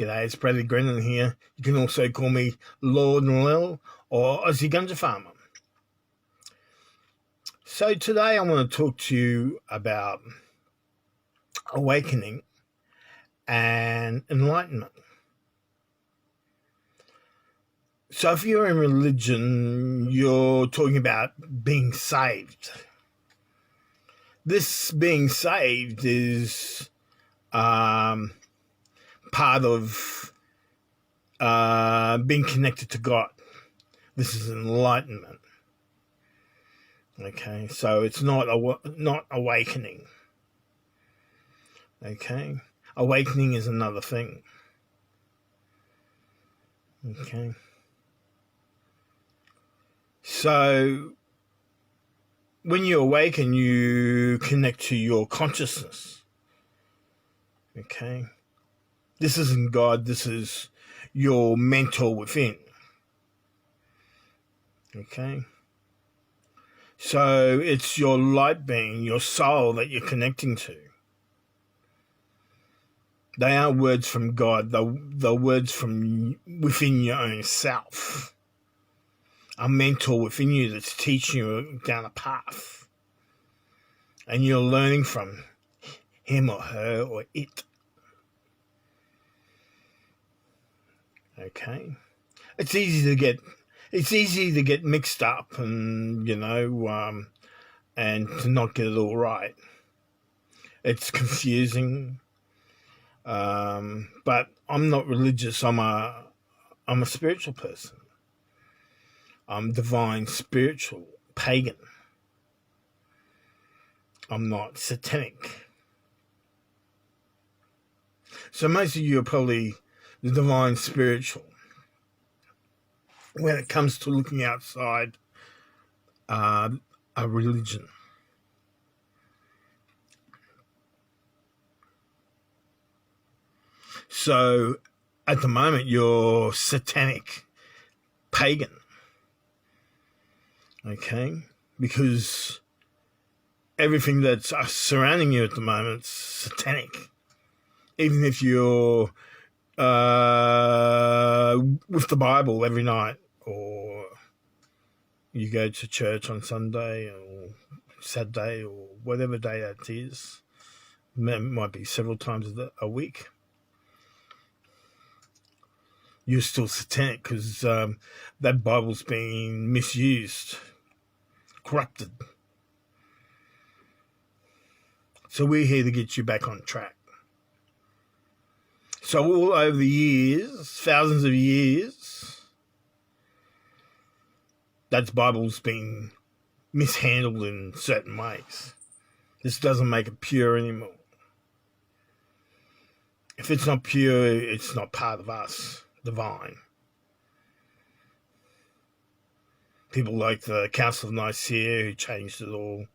G'day, it's Bradley Grennan here. You can also call me Lord Noel or Aussie Gunja Farmer. So today I want to talk to you about awakening and enlightenment. So if you're in religion, you're talking about being saved. This being saved is part of being connected to God. This is enlightenment. Okay, so it's not awakening. Okay, awakening is another thing. Okay, so when you awaken, you connect to your consciousness. Okay, this isn't God. This is your mentor within. Okay. So it's your light being, your soul that you're connecting to. They aren't words from God. They're words from within your own self. A mentor within you that's teaching you down a path. And you're learning from him or her or it. Okay? It's easy to get mixed up and, and to not get it all right. It's confusing. But I'm not religious. I'm a spiritual person. I'm divine, spiritual, pagan. I'm not satanic. So most of you are probably the divine, spiritual. When it comes to looking outside a religion. So at the moment, you're satanic, pagan. Okay? Because everything that's surrounding you at the moment is satanic. Even if you're with the Bible every night, or you go to church on Sunday or Saturday or whatever day that is, it might be several times a week, you're still satanic because that Bible's being misused, corrupted. So we're here to get you back on track. So all over the years, thousands of years, that Bible's been mishandled in certain ways. This doesn't make it pure anymore. If it's not pure, it's not part of us, divine. People like the Council of Nicaea who changed it all,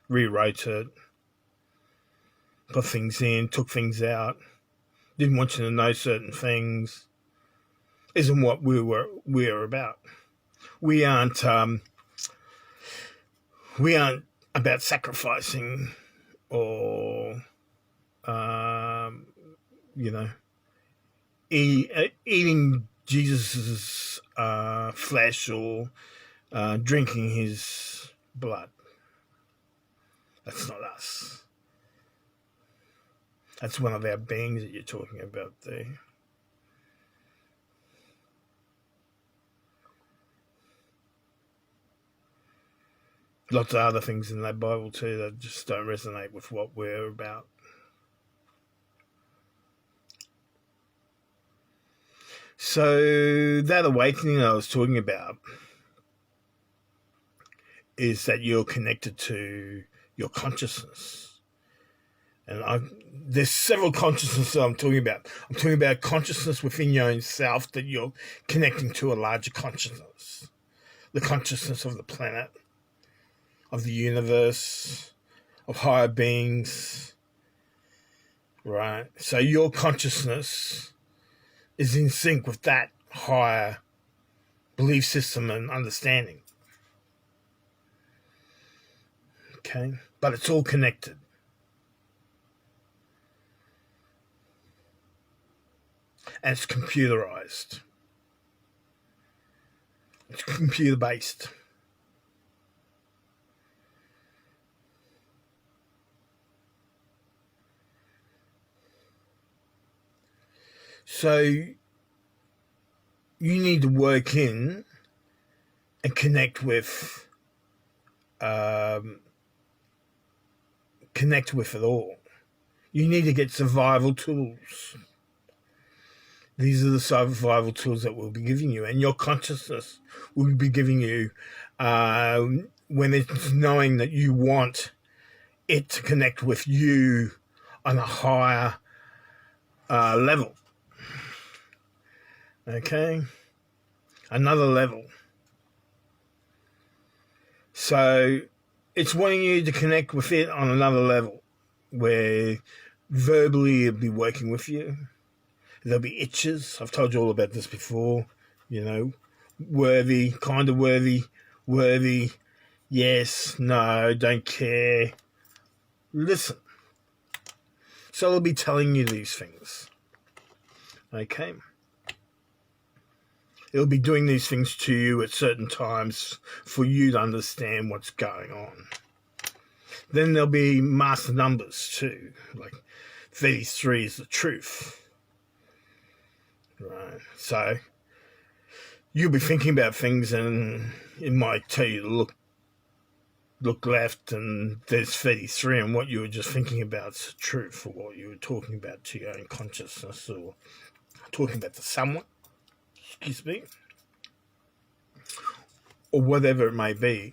rewrote it, put things in, took things out, didn't want you to know certain things, isn't what we're about. We aren't about sacrificing or eating Jesus' flesh or drinking his blood. That's not us. That's one of our beings that you're talking about there. Lots of other things in that Bible too that just don't resonate with what we're about. So that awakening I was talking about is that you're connected to your consciousness. And there's several consciousnesses I'm talking about. I'm talking about consciousness within your own self, that you're connecting to a larger consciousness. The consciousness of the planet, of the universe, of higher beings. Right? So your consciousness is in sync with that higher belief system and understanding. Okay? But it's all connected. and it's computerized. It's computer-based. So you need to work in and connect with it all. You need to get survival tools. These are the survival tools that we'll be giving you, and your consciousness will be giving you when it's knowing that you want it to connect with you on a higher level. Okay? Another level. So it's wanting you to connect with it on another level where verbally it'll be working with you. There'll be itches. I've told you all about this before. Worthy, kind of worthy, yes, no, don't care. Listen. So it'll be telling you these things. Okay? It'll be doing these things to you at certain times for you to understand what's going on. Then there'll be master numbers too, like 33 is the truth. Right. So you'll be thinking about things and it might tell you to look left and there's 33 and what you were just thinking about is the truth, or what you were talking about to your own consciousness, or talking about to someone, excuse me, or whatever it may be.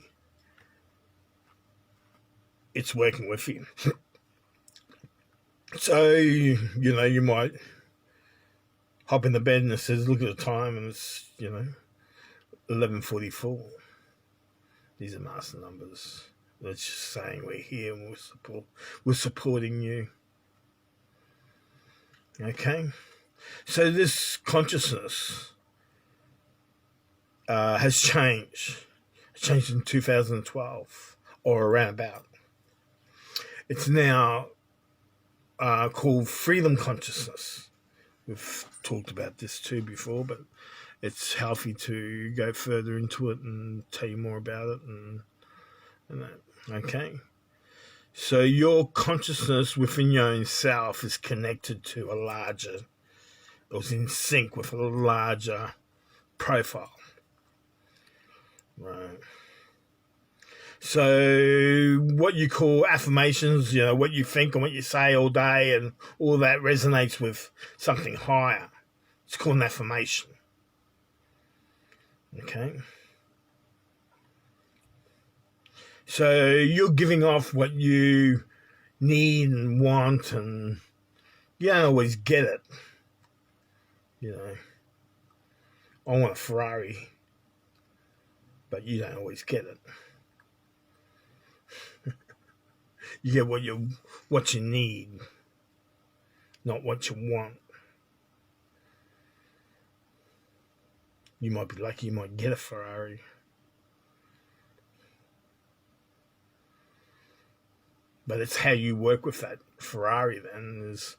It's working with you. So, you might hop in the bed and it says, look at the time, and it's, 11:44. These are master numbers. That's just saying we're here and we're supporting you. Okay? So this consciousness has changed. It changed in 2012 or around about. It's now called freedom consciousness. We've talked about this too before, but it's healthy to go further into it and tell you more about it and that. Okay? So your consciousness within your own self is connected to it was in sync with a larger profile. Right. So what you call affirmations, what you think and what you say all day and all that resonates with something higher. It's called an affirmation. Okay? So you're giving off what you need and want, and you don't always get it. I want a Ferrari, but you don't always get it. You get what you need, not what you want. You might be lucky, you might get a Ferrari. But it's how you work with that Ferrari then is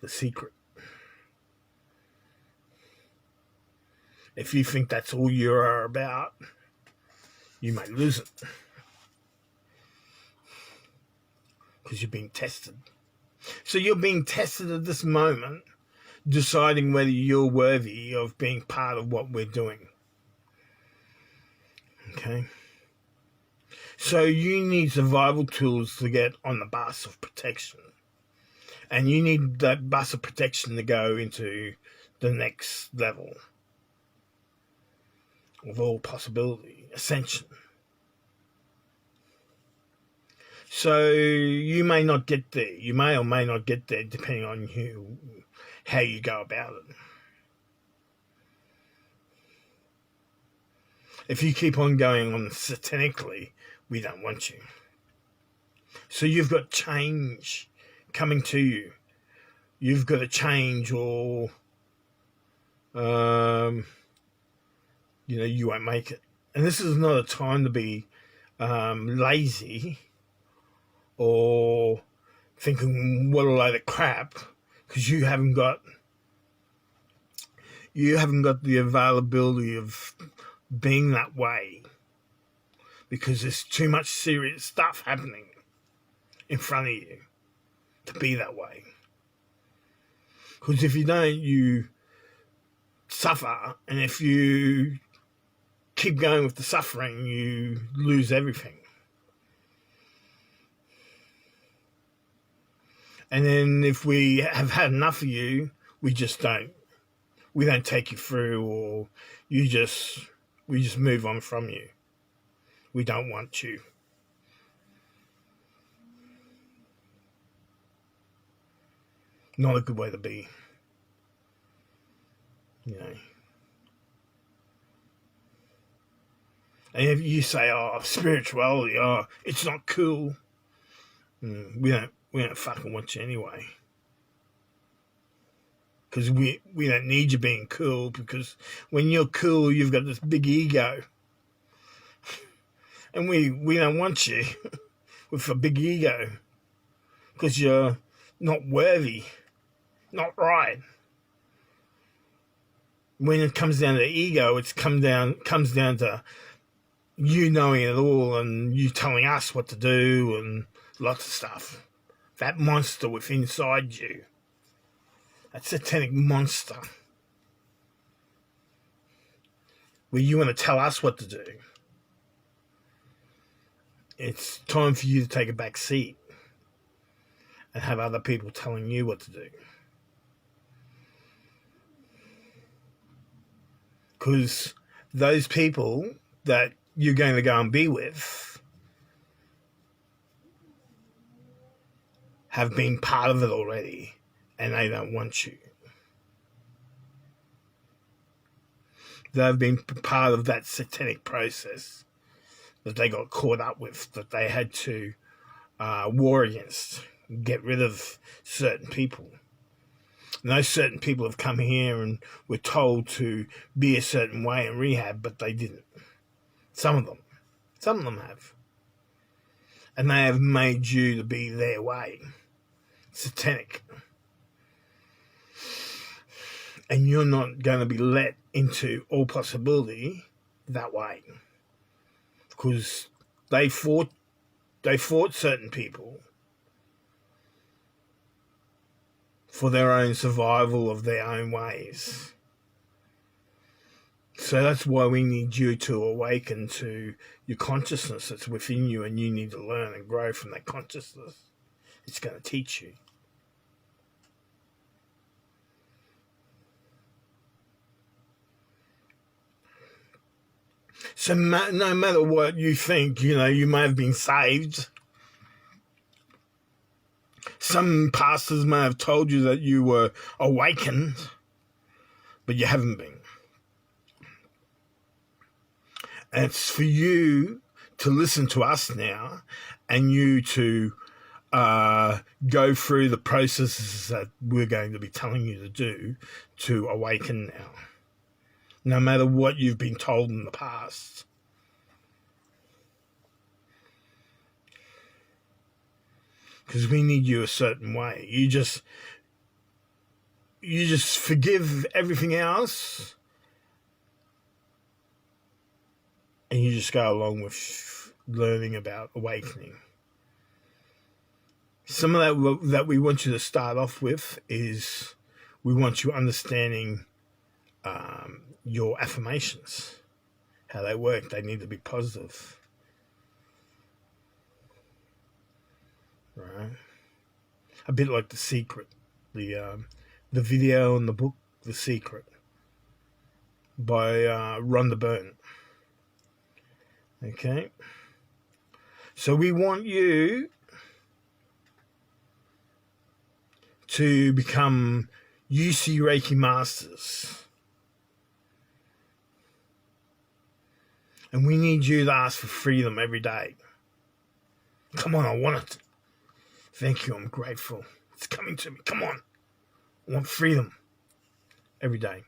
the secret. If you think that's all you are about, you may lose it. Because you're being tested. So you're being tested at this moment, deciding whether you're worthy of being part of what we're doing. Okay? So you need survival tools to get on the bus of protection. And you need that bus of protection to go into the next level of all possibility, ascension. So you may not get there. You may or may not get there depending on how you go about it. If you keep on going on satanically, we don't want you. So you've got change coming to you. You've got to change or, you won't make it. And this is not a time to be lazy or thinking what a load of crap, because you haven't got you haven't got the availability of being that way because there's too much serious stuff happening in front of you to be that way. Because if you don't, you suffer, and if you keep going with the suffering, you lose everything. And then if we have had enough of you, we don't take you through, or we just move on from you. We don't want you. Not a good way to be. You know. And if you say, "Oh, spirituality, it's not cool," we don't fucking want you anyway. Because we don't need you being cool, because when you're cool, you've got this big ego. And we don't want you with a big ego, because you're not worthy, not right. When it comes down to ego, it comes down to you knowing it all and you telling us what to do and lots of stuff. That monster within inside you, that satanic monster, where you want to tell us what to do. It's time for you to take a back seat and have other people telling you what to do. Because those people that you're going to go and be with have been part of it already, and they don't want you. They've been part of that satanic process that they got caught up with, that they had to war against, get rid of certain people. And those certain people have come here and were told to be a certain way in rehab, but they didn't. Some of them have. And they have made you to be their way. Satanic. And you're not going to be let into all possibility that way. Because they fought certain people for their own survival of their own ways. So that's why we need you to awaken to your consciousness that's within you, and you need to learn and grow from that consciousness. It's going to teach you. So no matter what you think, you may have been saved. Some pastors may have told you that you were awakened, but you haven't been. And it's for you to listen to us now, and you to go through the processes that we're going to be telling you to do to awaken now. No matter what you've been told in the past. Because we need you a certain way. You just forgive everything else, and you just go along with learning about awakening. Some of that we want you to start off with is we want you understanding your affirmations, how they work. They need to be positive. Right? A bit like The Secret, the video and the book The Secret by Rhonda Byrne. Okay? So we want you to become UC Reiki Masters. And we need you to ask for freedom every day. Come on, I want it. Thank you, I'm grateful. It's coming to me. Come on. I want freedom every day.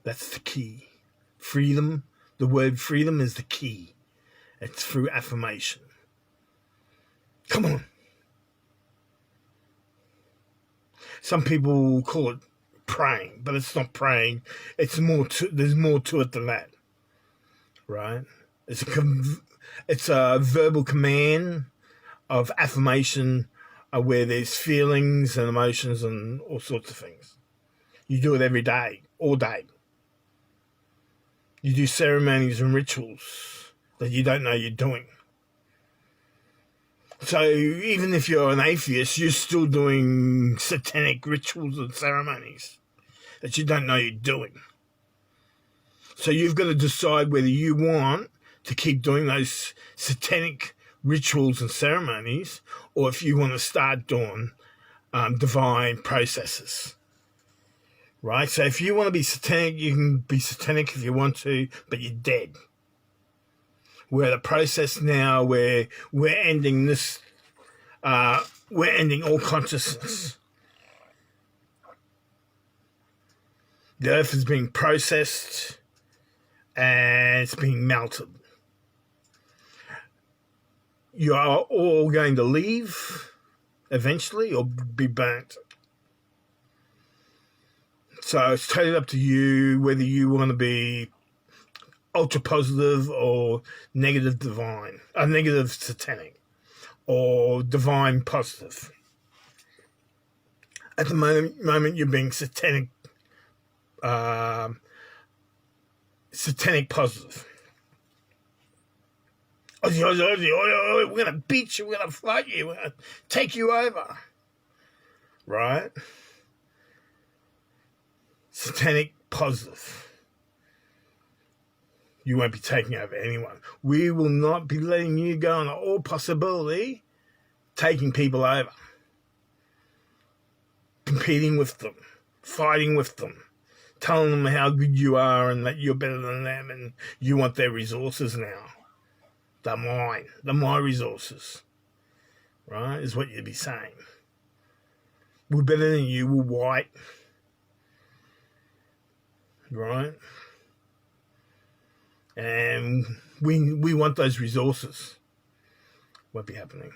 That's the key. Freedom, the word freedom is the key. It's through affirmation. Come on. Some people call it praying, but it's not praying. It's more to, there's more to it than that, right? It's a verbal command of affirmation, where there's feelings and emotions and all sorts of things. You do it every day, all day. You do ceremonies and rituals that you don't know you're doing. So even if you're an atheist, you're still doing satanic rituals and ceremonies that you don't know you're doing. So you've got to decide whether you want to keep doing those satanic rituals and ceremonies, or if you want to start doing divine processes. Right? So if you want to be satanic, you can be satanic if you want to, but you're dead. We're at a process now where we're ending this, we're ending all consciousness. The earth is being processed and it's being melted. You are all going to leave eventually or be burnt. So it's totally up to you whether you want to be ultra positive or negative divine, negative satanic, or divine positive. At the moment you're being satanic, satanic positive. Aussie, Aussie, Aussie, oi, oi, we're going to beat you, we're going to fight you, we're going to take you over. Right? Satanic positive. You won't be taking over anyone. We will not be letting you go on all possibility taking people over. Competing with them. Fighting with them. Telling them how good you are and that you're better than them and you want their resources now. They're mine. They're my resources. Right? Is what you'd be saying. We're better than you. We're white. Right? And we want those resources. Won't be happening.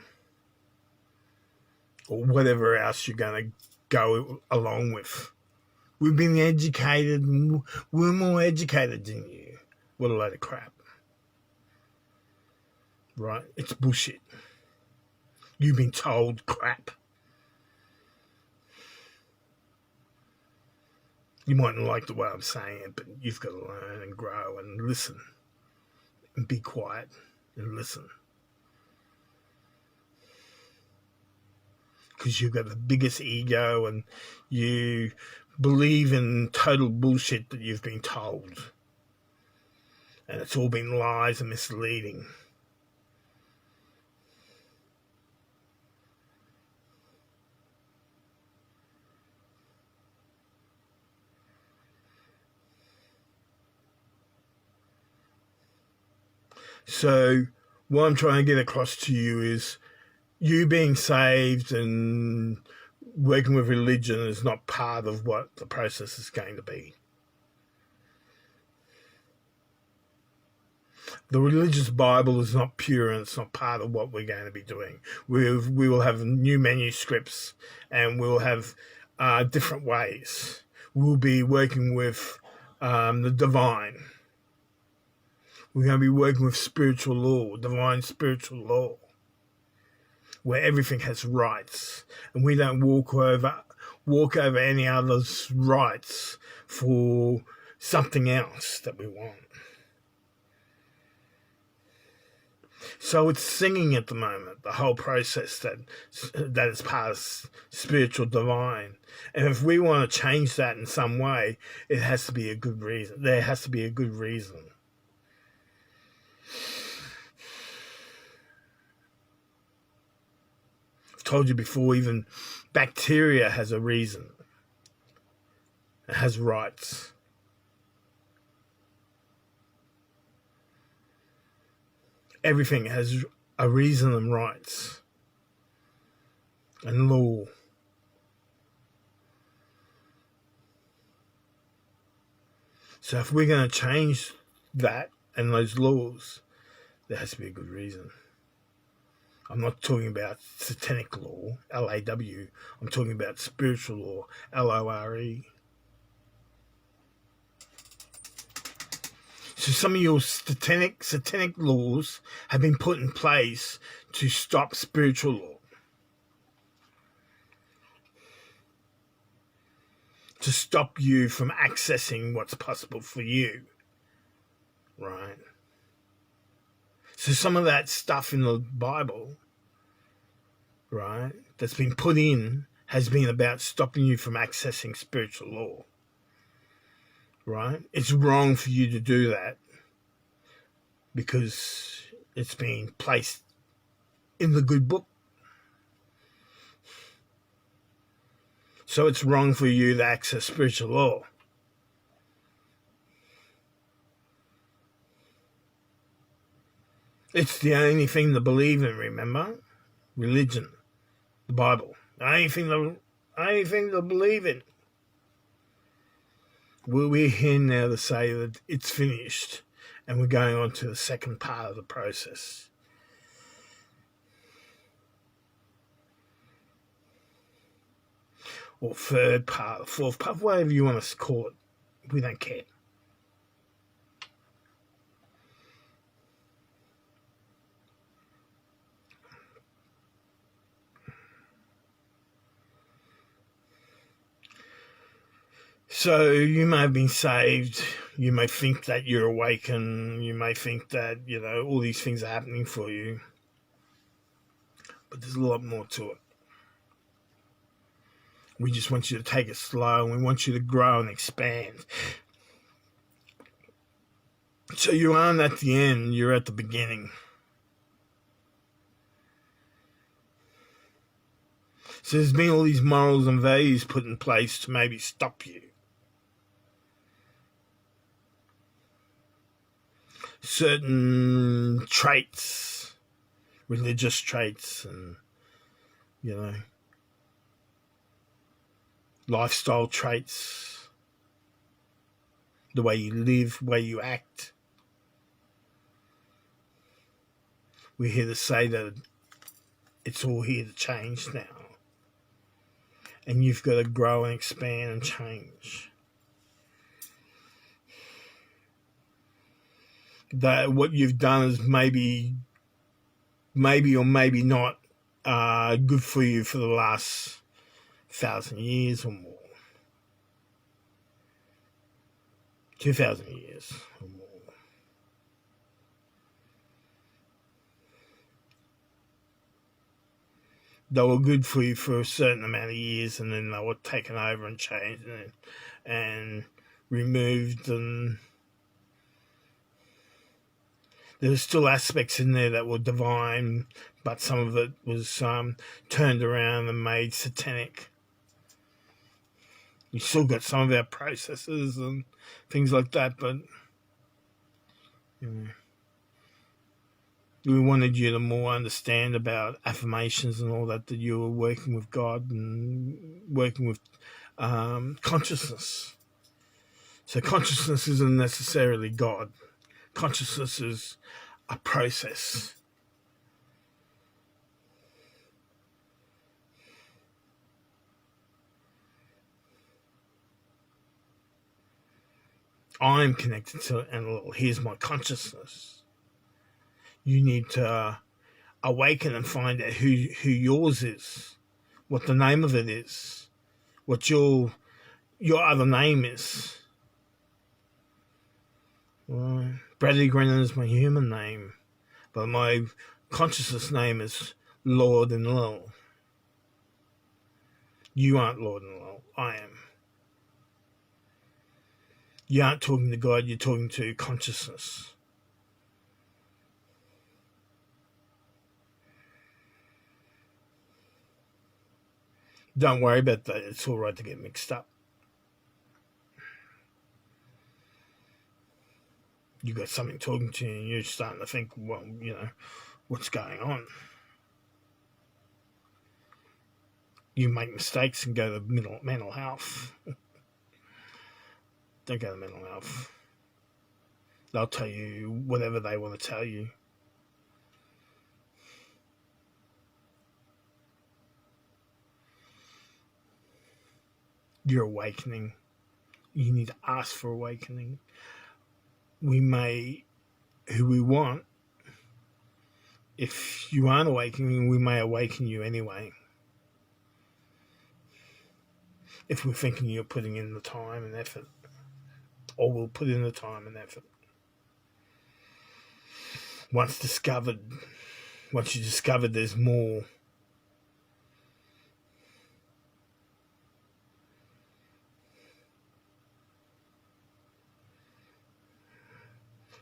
Or whatever else you're going to go along with. We've been educated. We're more educated than you. What a load of crap. Right? It's bullshit. You've been told crap. You mightn't like the way I'm saying it, but you've got to learn and grow and listen. And be quiet and listen. Because you've got the biggest ego and you believe in total bullshit that you've been told. And it's all been lies and misleading. So what I'm trying to get across to you is you being saved and working with religion is not part of what the process is going to be. The religious Bible is not pure and it's not part of what we're going to be doing. We will have new manuscripts and we'll have different ways. We'll be working with the divine. We're going to be working with spiritual law, divine spiritual law, where everything has rights, and we don't walk over any other's rights for something else that we want. So it's singing at the moment, the whole process that is part of spiritual divine. And if we want to change that in some way, it has to be a good reason. There has to be a good reason. I've told you before, even bacteria has a reason. It has rights. Everything has a reason and rights and law. So if we're going to change that and those laws, there has to be a good reason. I'm not talking about satanic law, LAW. I'm talking about spiritual law, LORE. So some of your satanic laws have been put in place to stop spiritual law, to stop you from accessing what's possible for you, right? So some of that stuff in the Bible, right, that's been put in has been about stopping you from accessing spiritual law, right? It's wrong for you to do that because it's been placed in the good book. So it's wrong for you to access spiritual law. It's the only thing to believe in, remember? Religion, the Bible. The only thing to believe in. We're here now to say that it's finished and we're going on to the second part of the process. Or third part, fourth part, whatever you want to call it. We don't care. So you may have been saved. You may think that you're awakened. You may think that, all these things are happening for you. But there's a lot more to it. We just want you to take it slow, and we want you to grow and expand. So you aren't at the end, you're at the beginning. So there's been all these morals and values put in place to maybe stop you. Certain traits, religious traits, and, lifestyle traits, the way you live, the way you act. We're here to say that it's all here to change now. And you've got to grow and expand and change. That what you've done is maybe or maybe not good for you for the last 1,000 years or more. 2,000 years or more. They were good for you for a certain amount of years, and then they were taken over and changed and removed, and there were still aspects in there that were divine, but some of it was turned around and made satanic. You still got some of our processes and things like that, but we wanted you to more understand about affirmations and all that you were working with God and working with consciousness. So consciousness isn't necessarily God. Consciousness is a process. I'm connected to it, and here's my consciousness. You need to awaken and find out who yours is, what the name of it is, what your other name is. Well, Bradley Grennan is my human name, but my consciousness name is Lord Enlil. You aren't Lord Enlil. I am. You aren't talking to God, you're talking to consciousness. Don't worry about that. It's all right to get mixed up. You got something talking to you and you're starting to think, well, what's going on? You make mistakes and go to mental health. Don't go to mental health. They'll tell you whatever they want to tell you. You're awakening. You need to ask for awakening. We may, who we want, if you aren't awakening, we may awaken you anyway. If we're thinking you're putting in the time and effort, or we'll put in the time and effort. Once you discover there's more,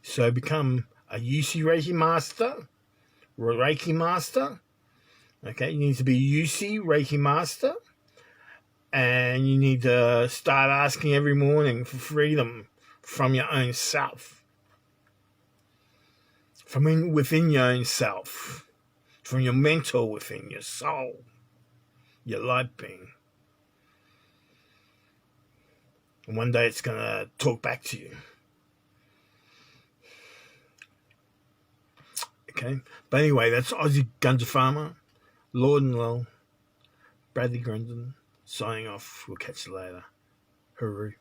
so become a UC Reiki master, Reiki master. Okay, you need to be UC Reiki master, and you need to start asking every morning for freedom from your own self, from within your own self, from your mentor within your soul, your light being. And one day it's going to talk back to you. Okay, but anyway, that's Aussie Gunja Farmer, Lord and Lowell, Bradley Grundon, signing off. We'll catch you later. Hooroo.